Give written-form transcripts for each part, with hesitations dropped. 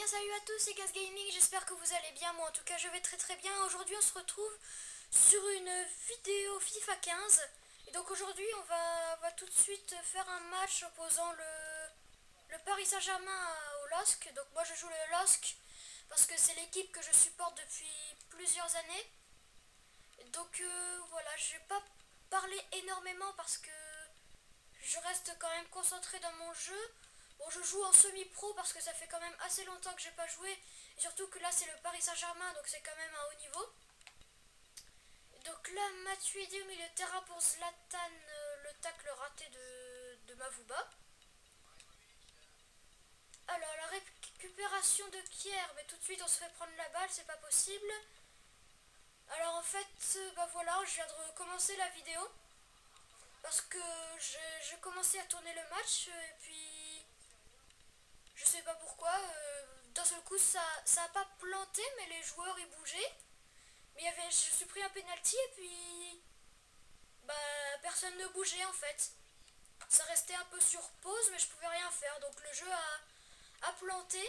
bien, salut à tous, c'est Gaz Gaming, j'espère que vous allez bien, moi en tout cas je vais très bien. Aujourd'hui on se retrouve sur une vidéo FIFA 15. Et donc aujourd'hui on va tout de suite faire un match opposant le Paris Saint-Germain au LOSC. Donc moi je joue le LOSC parce que c'est l'équipe que je supporte depuis plusieurs années. Donc voilà, je vais pas parler énormément parce que je reste quand même concentré dans mon jeu. Bon, je joue en semi-pro parce que ça fait quand même assez longtemps que j'ai pas joué. Et surtout que là, c'est le Paris Saint-Germain, donc c'est quand même un haut niveau. Donc là, Matuidi au milieu de terrain pour Zlatan, le tacle raté de Mavouba. Alors, la récupération de Kier, mais tout de suite on se fait prendre la balle, c'est pas possible. Alors en fait, bah voilà, je viens de recommencer la vidéo. Parce que j'ai commencé à tourner le match, et puis je sais pas pourquoi, d'un seul coup ça a pas planté, mais les joueurs ils bougeaient. Mais je suis pris un penalty et puis bah personne ne bougeait en fait. Ça restait un peu sur pause, mais je pouvais rien faire. Donc le jeu a planté.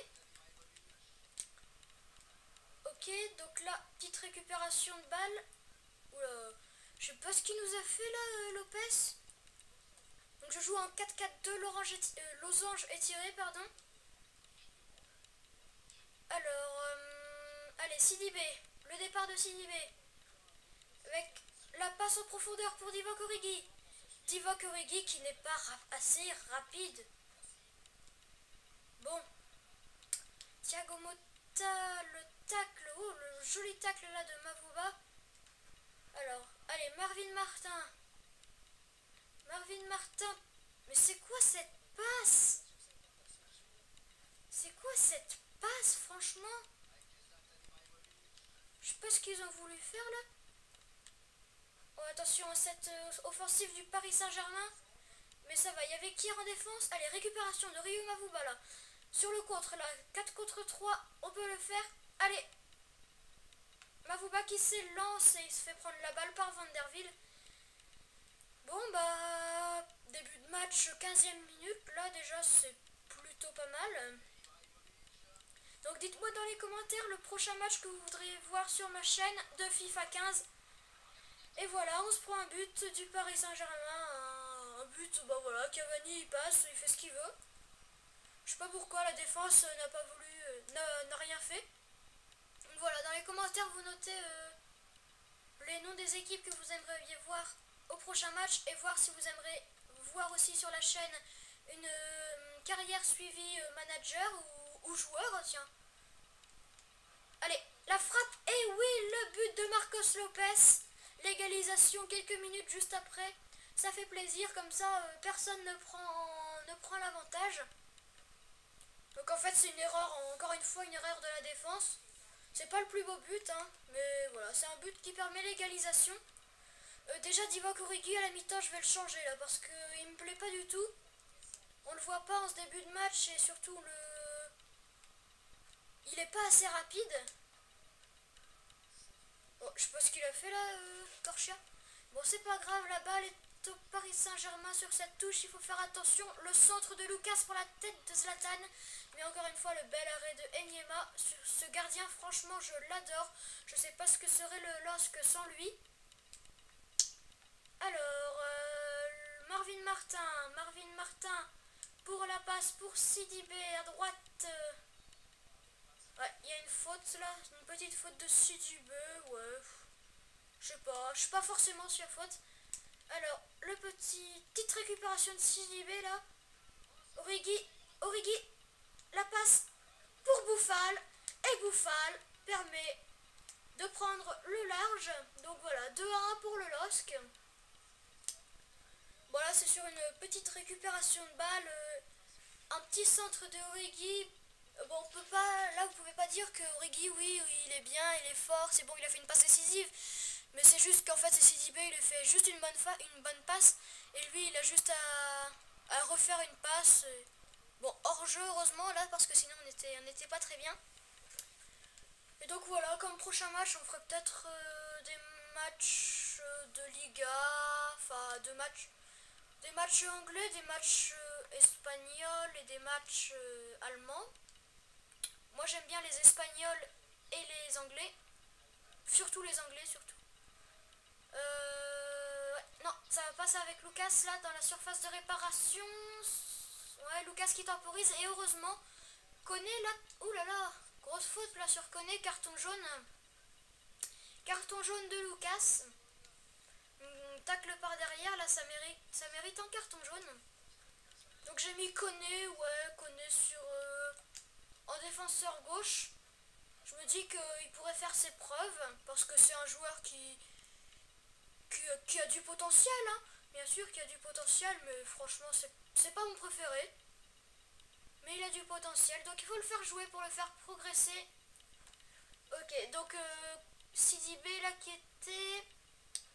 Ok, donc là, petite récupération de balle. Oula, je sais pas ce qu'il nous a fait là, Lopez. Donc je joue en 4-4-2 losange étiré, pardon. Alors, allez, Sidibé, le départ de Sidibé, avec la passe en profondeur pour Divock Origi. Divock Origi qui n'est pas assez rapide. Bon, Thiago Motta, le tacle, oh le joli tacle là de Mavouba. Alors, allez, Marvin Martin. Marvin Martin, mais c'est quoi cette passe? C'est quoi cette passe, franchement? Je sais pas ce qu'ils ont voulu faire là. Oh, attention à cette offensive du Paris Saint-Germain. Mais ça va, il y avait Kier en défense. Allez, récupération de Ryu Mavouba là. Sur le contre là, 4 contre 3, on peut le faire. Allez, Mavouba qui s'élance et il se fait prendre la balle par Vanderville. Bon bah, début de match, 15e minute. Là déjà c'est plutôt pas mal. Donc dites-moi dans les commentaires le prochain match que vous voudriez voir sur ma chaîne de FIFA 15. Et voilà, on se prend un but du Paris Saint-Germain. Un but, bah voilà, Cavani il passe, il fait ce qu'il veut. Je sais pas pourquoi la défense n'a pas voulu, n'a rien fait. Donc voilà, dans les commentaires vous notez les noms des équipes que vous aimeriez voir au prochain match et voir si vous aimeriez voir aussi sur la chaîne une carrière suivie manager ou joueur, tiens. Allez, la frappe, et oui, le but de Marcos Lopez. L'égalisation quelques minutes juste après. Ça fait plaisir, comme ça personne ne prend l'avantage. Donc en fait c'est une erreur, encore une fois une erreur de la défense. C'est pas le plus beau but, hein, mais voilà, c'est un but qui permet l'égalisation. Déjà Divock Origi à la mi-temps je vais le changer là parce qu'il me plaît pas du tout. On le voit pas en ce début de match et surtout il est pas assez rapide. Bon, je sais pas ce qu'il a fait là, Corchia. Bon, c'est pas grave, la balle est au Paris Saint-Germain sur cette touche. Il faut faire attention. Le centre de Lucas pour la tête de Zlatan. Mais encore une fois, le bel arrêt de Enyema. Sur ce gardien, franchement, je l'adore. Je sais pas ce que serait le LOSC sans lui. Alors, Marvin Martin pour la passe pour Sidibé à droite. Ouais, il y a une faute là, une petite faute de Sidibé, ouais. Je sais pas forcément sur la faute. Alors, petite récupération de Sidibé là. Origi, la passe pour Bouffal. Et Bouffal permet de prendre le large. Donc voilà, 2-1 pour le LOSC. Voilà, c'est sur une petite récupération de balle. Un petit centre de Origi. Bon, on peut pas, là vous pouvez pas dire que Origi, oui, il est bien, il est fort, c'est bon, il a fait une passe décisive. Mais c'est juste qu'en fait, c'est Sidibé, il a fait juste une bonne passe. Et lui, il a juste à refaire une passe. Bon, hors jeu, heureusement, là, parce que sinon on n'était pas très bien. Et donc voilà, comme prochain match, on ferait peut-être des matchs de Liga, enfin, des matchs anglais, des matchs espagnols et des matchs allemands. Moi les Espagnols et les Anglais. Surtout les Anglais, surtout. Ouais, non, ça va pas ça avec Lucas, là, dans la surface de réparation. Ouais, Lucas qui temporise, et heureusement, Koné, là... Ouh là là, grosse faute, là, sur Koné, carton jaune. Carton jaune de Lucas. Tacle par derrière, là, ça mérite un carton jaune. Donc j'ai mis Koné, ouais, Koné sur... en défenseur gauche. Je me dis qu'il pourrait faire ses preuves, parce que c'est un joueur qui a du potentiel, hein. Bien sûr qu'il a du potentiel, mais franchement, c'est pas mon préféré. Mais il a du potentiel, donc il faut le faire jouer pour le faire progresser. Ok, donc Sidibé, là, qui était...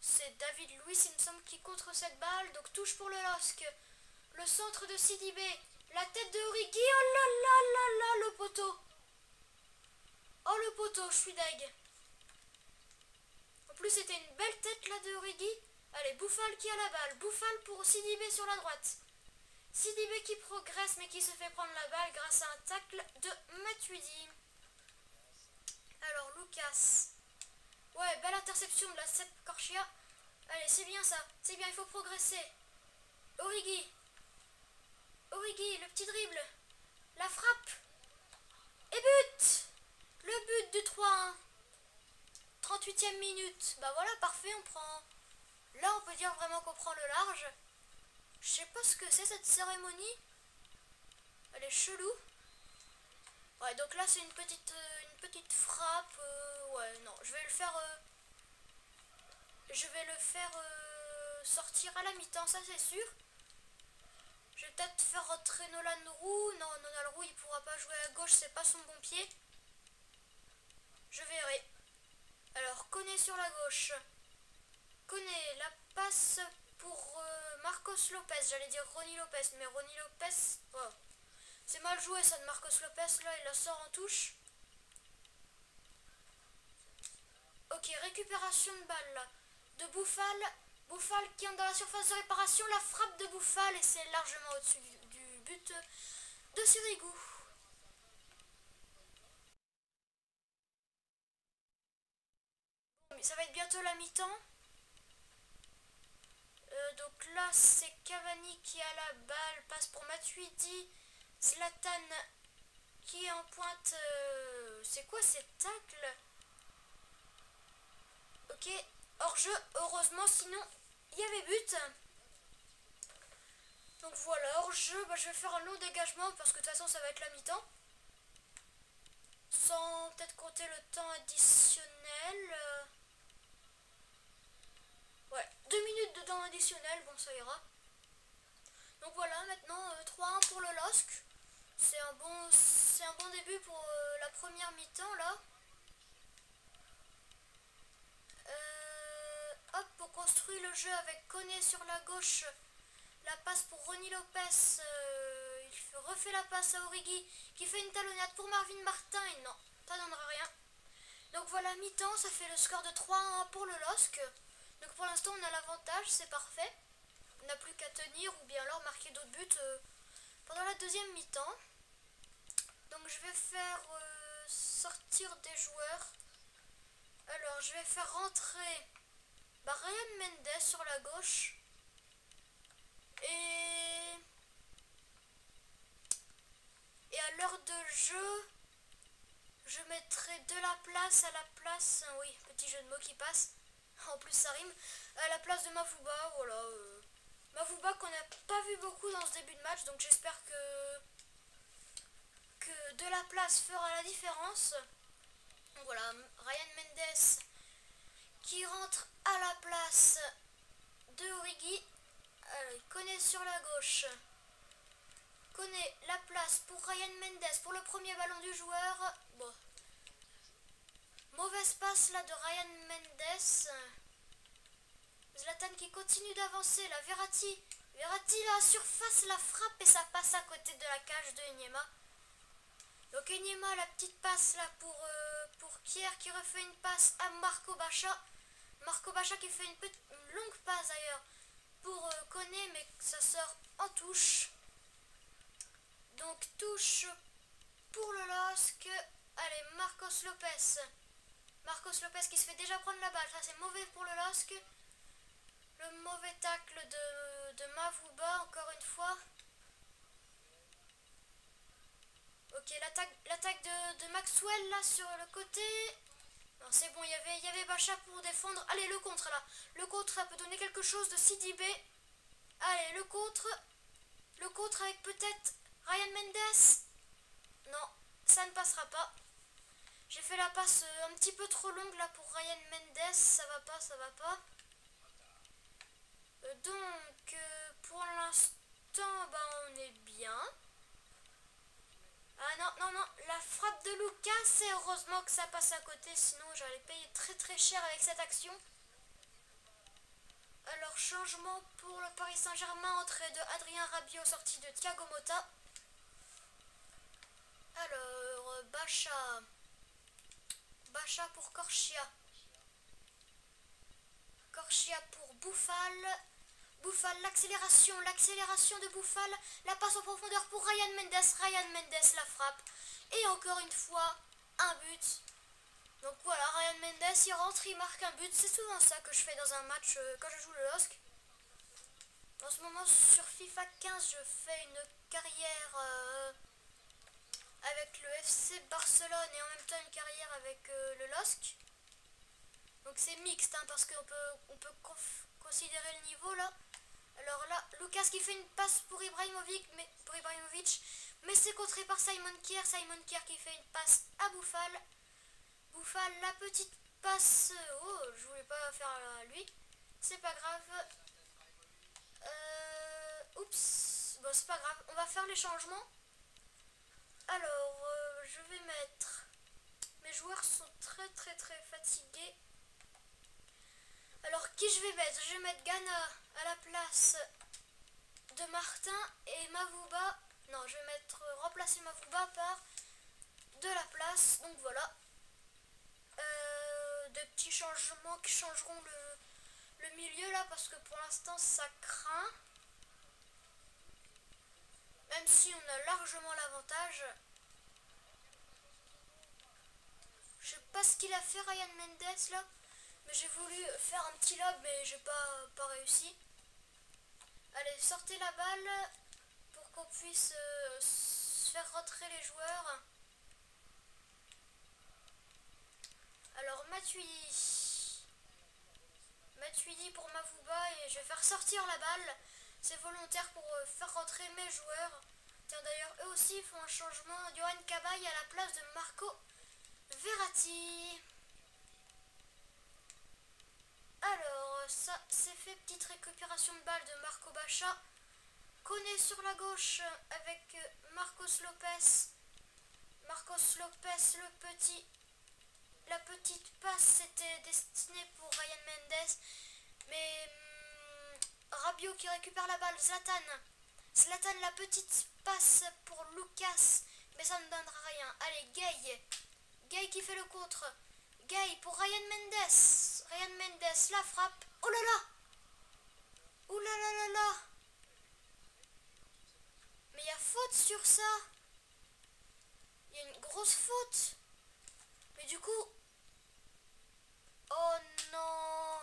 C'est David Luiz, il me semble, qui contre cette balle. Donc touche pour le LOSC. Le centre de Sidibé. La tête de Origi. Oh là là là là, le poteau. Oh, le poteau, je suis deg. En plus, c'était une belle tête là de Origi. Allez, Bouffal qui a la balle. Bouffal pour Sidibé sur la droite. Sidibé qui progresse mais qui se fait prendre la balle grâce à un tacle de Matuidi. Alors, Lucas. Ouais, belle interception de la Sepp Corchia. Allez, c'est bien ça. C'est bien, il faut progresser. Origi. Origi, le petit dribble. La frappe. Et but. Le but du 3-1. 38e minute. Bah voilà, parfait, on prend... Là, on peut dire vraiment qu'on prend le large. Je sais pas ce que c'est cette cérémonie. Elle est chelou. Ouais, donc là, c'est une petite frappe. Ouais, non, je vais le faire... sortir à la mi-temps, ça c'est sûr. Je vais peut-être faire rentrer Nolan Roux. Non, Nolan Roux, il pourra pas jouer à gauche, c'est pas son bon pied. Je verrai. Alors, Koné sur la gauche. Koné, la passe pour Marcos Lopez. J'allais dire Ronny Lopez, mais Ronny Lopez... Oh. C'est mal joué ça de Marcos Lopez, là, il la sort en touche. Ok, récupération de balle, là. De Bouffal. Bouffal qui est dans la surface de réparation. La frappe de Bouffal, et c'est largement au-dessus du but de Sirigu. Ça va être bientôt la mi-temps. Donc là, c'est Cavani qui a la balle. Passe pour Matuidi. Zlatan qui est en pointe. C'est quoi ces tacles? Ok, hors-jeu, heureusement, sinon il y avait but. Donc voilà, hors-jeu, bah, je vais faire un long dégagement parce que de toute façon ça va être la mi-temps. Sans peut-être compter le temps additionnel. Ouais, 2 minutes de temps additionnel, bon ça ira. Donc voilà, maintenant 3-1 pour le LOSC. C'est un bon début pour la première mi-temps là. Hop, on construit le jeu avec Koné sur la gauche. La passe pour Ronny Lopez. Il refait la passe à Origi qui fait une talonnade pour Marvin Martin. Et non, ça donnera rien. Donc voilà, mi-temps, ça fait le score de 3-1 pour le LOSC. Donc pour l'instant, on a l'avantage, c'est parfait. On n'a plus qu'à tenir ou bien alors marquer d'autres buts pendant la deuxième mi-temps. Donc je vais faire sortir des joueurs. Alors je vais faire rentrer Ryan Mendes sur la gauche. Et à l'heure de jeu, je mettrai de la place à la place. Oui, petit jeu de mots qui passe. En plus ça rime. À la place de Mavouba, voilà. Mavouba qu'on n'a pas vu beaucoup dans ce début de match, donc j'espère que de la place fera la différence. Donc voilà, Ryan Mendes qui rentre à la place de Origi. Koné sur la gauche. Koné, la place pour Ryan Mendes pour le premier ballon du joueur. Bon. Mauvaise passe là de Ryan Mendes. Zlatan qui continue d'avancer. La Verratti. Verratti là, surface la frappe et ça passe à côté de la cage de Enyema. Donc Enyema, la petite passe là pour Kier qui refait une passe à Marco Baccia. Marco Baccia qui fait une longue passe d'ailleurs pour Koné, mais ça sort en touche. Donc touche pour le LOSC. Allez, Marcos Lopez. Marcos Lopez qui se fait déjà prendre la balle. Ça, c'est mauvais pour le LOSC. Le mauvais tacle de Mavouba, encore une fois. Ok, l'attaque de Maxwell, là, sur le côté. Non, c'est bon, il y avait Bacha pour défendre. Allez, le contre, là. Le contre, ça peut donner quelque chose de Sidibé. Allez, le contre. Le contre avec peut-être Ryan Mendes. Non, ça ne passera pas. J'ai fait la passe un petit peu trop longue là pour Ryan Mendes. Ça va pas, ça va pas. Donc, pour l'instant, bah, on est bien. Ah non, non, non. La frappe de Lucas, c'est heureusement que ça passe à côté. Sinon, j'allais payer très très cher avec cette action. Alors, changement pour le Paris Saint-Germain. Entrée de Adrien Rabiot, sortie de Thiago Motta. Alors, Bacha. Bacha pour Corchia. Corchia pour Bouffal. Bouffal, l'accélération de Bouffal. La passe en profondeur pour Ryan Mendes. Ryan Mendes la frappe. Et encore une fois, un but. Donc voilà, Ryan Mendes, il rentre, il marque un but. C'est souvent ça que je fais dans un match quand je joue le LOSC. En ce moment, sur FIFA 15, je fais une carrière avec le FC Barcelone et en même temps une carrière avec le LOSC. Donc c'est mixte, hein, parce qu'on peut considérer le niveau là. Alors là, Lucas qui fait une passe pour Ibrahimovic, mais c'est contré par Simon Kier. Simon Kier qui fait une passe à Bouffal. Bouffal, la petite passe. Oh, je voulais pas faire à lui. C'est pas grave. Oups. Bon, c'est pas grave. On va faire les changements. Alors, je vais mettre. Mes joueurs sont très très très fatigués. Alors, qui je vais mettre? Je vais mettre Ghana à la place de Martin et Mavouba. Non, je vais remplacer Mavouba par de la place. Donc voilà. Des petits changements qui changeront le milieu là parce que pour l'instant ça craint. Même si on a largement l'avantage. Je sais pas ce qu'il a fait Ryan Mendes là. Mais j'ai voulu faire un petit lob mais j'ai pas réussi. Allez, sortez la balle pour qu'on puisse faire rentrer les joueurs. Alors Matuidi pour Mavouba et je vais faire sortir la balle. C'est volontaire pour faire rentrer mes joueurs. Tiens d'ailleurs eux aussi font un changement. Johan Cabaye à la place de Marco Verratti. Alors ça c'est fait, petite récupération de balle de Marco Bacha. Koné sur la gauche avec Marcos Lopez. Marcos Lopez le petit. La petite passe c'était destiné pour Ryan Mendes. Mais Rabiot qui récupère la balle. Zlatan la petite passe pour Lucas. Mais ça ne donnera rien. Allez, Gay qui fait le contre. Gay pour Ryan Mendes. Ryan Mendes la frappe. Oh là là. Oh là là là là. Mais il y a faute sur ça. Il y a une grosse faute. Mais du coup... Oh non.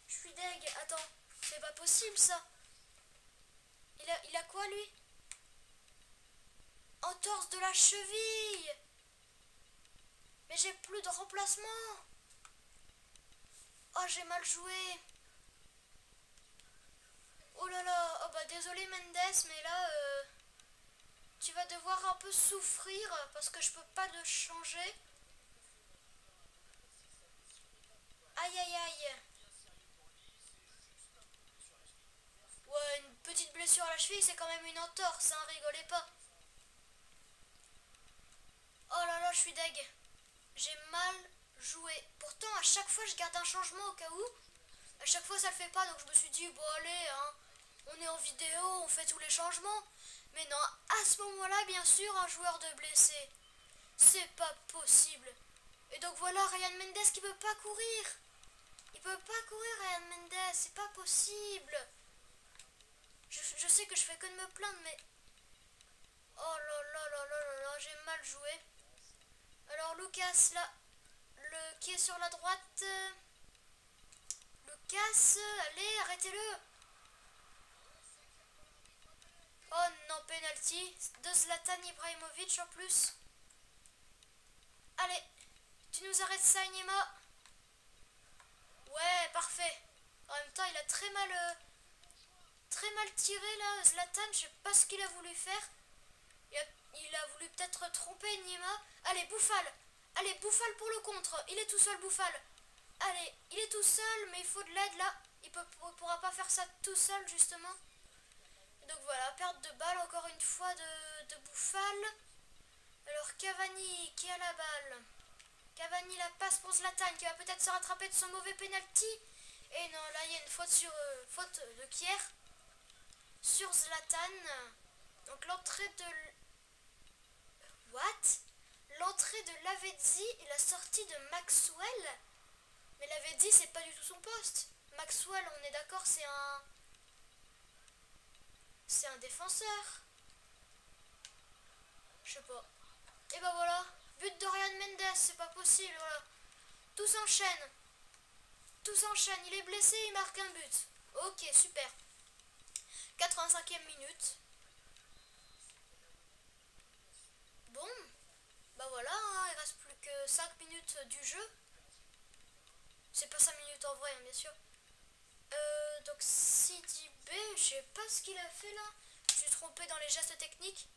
Je suis deg. Attends. C'est pas possible ça. Il a quoi lui? Entorse de la cheville. Mais j'ai plus de remplacement. Oh j'ai mal joué. Oh là là. Oh bah désolé Mendes mais là tu vas devoir un peu souffrir parce que je peux pas le changer. Aïe aïe aïe. Ouais, une petite blessure à la cheville, c'est quand même une entorse, hein, rigolez pas. Oh là là, je suis deg. J'ai mal joué. Pourtant, à chaque fois, je garde un changement au cas où. À chaque fois, ça le fait pas, donc je me suis dit, bon allez, hein, on est en vidéo, on fait tous les changements. Mais non, à ce moment-là, bien sûr, un joueur de blessé. C'est pas possible. Et donc voilà, Ryan Mendes qui peut pas courir. Il peut pas courir, Ryan Mendes, c'est pas possible. Je sais que je fais que de me plaindre, mais... Oh là là là là là là, j'ai mal joué. Alors Lucas là, le qui est sur la droite. Lucas, allez, arrêtez-le. Oh non, penalty de Zlatan Ibrahimovic en plus. Allez, tu nous arrêtes ça, Nyema. Ouais, parfait. En même temps, il a très mal tiré là, Zlatan. Je sais pas ce qu'il a voulu faire. Il a voulu peut-être tromper Nyema. Allez, Bouffal. Allez, Bouffal pour le contre. Il est tout seul, Bouffal. Allez, il est tout seul, mais il faut de l'aide là. Il pourra pas faire ça tout seul, justement. Donc voilà, perte de balle encore une fois de Bouffal. Alors Cavani qui a la balle. Cavani la passe pour Zlatan qui va peut-être se rattraper de son mauvais penalty. Et non, là il y a une faute faute de Kier sur Zlatan. Donc l'entrée de... What? L'entrée de Lavezzi et la sortie de Maxwell. Mais Lavezzi c'est pas du tout son poste. Maxwell, on est d'accord, c'est un défenseur. Je sais pas. Et bah voilà, but de Ryan Mendes, c'est pas possible, voilà. Tout s'enchaîne. Tout s'enchaîne, il est blessé, il marque un but. Ok, super. 85e minute. Bon, bah voilà, hein, il reste plus que 5 minutes du jeu. C'est pas 5 minutes en vrai, hein, bien sûr. Donc Sidi B, je sais pas ce qu'il a fait là. Je suis trompé dans les gestes techniques.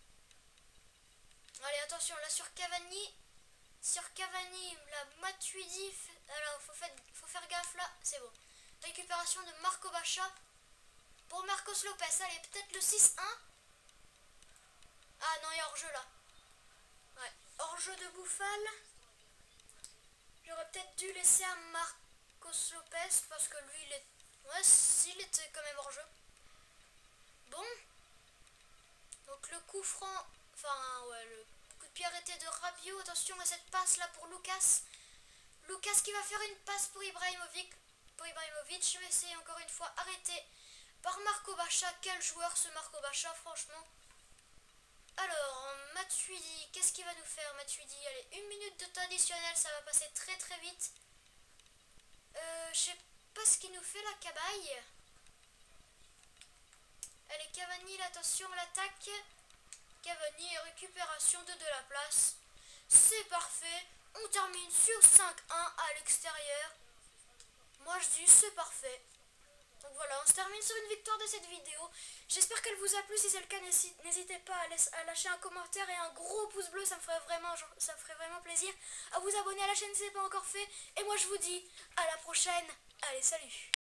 Allez, attention, là sur Cavani. Sur Cavani, la Matuidi. Alors, faut faire gaffe là, c'est bon. Récupération de Marco Bacha. Pour Marcos Lopez, allez, peut-être le 6-1. Ah non, il y a hors-jeu là. Ouais, hors-jeu de Bouffal. J'aurais peut-être dû laisser à Marcos Lopez parce que lui, il est... Ouais, s'il était quand même hors-jeu. Bon. Donc le coup franc... Enfin, ouais, le coup de pied arrêté de Rabiot. Attention à cette passe là pour Lucas. Lucas qui va faire une passe pour Ibrahimovic. Mais c'est encore une fois arrêté par Marco Bacha. Quel joueur ce Marco Bacha, franchement. Alors, Matuidi, qu'est-ce qu'il va nous faire, Matuidi? Allez, 1 minute de temps additionnel, ça va passer très très vite. Je sais pas ce qu'il nous fait la Cabaye. Allez, Cavani, attention, l'attaque. Cavani, récupération de la place. C'est parfait. On termine sur 5-1 à l'extérieur. Moi je dis c'est parfait. Donc voilà, on se termine sur une victoire de cette vidéo. J'espère qu'elle vous a plu. Si c'est le cas, n'hésitez pas à lâcher un commentaire et un gros pouce bleu. Ça me ferait vraiment plaisir. À vous abonner à la chaîne si ce n'est pas encore fait. Et moi je vous dis à la prochaine. Allez, salut.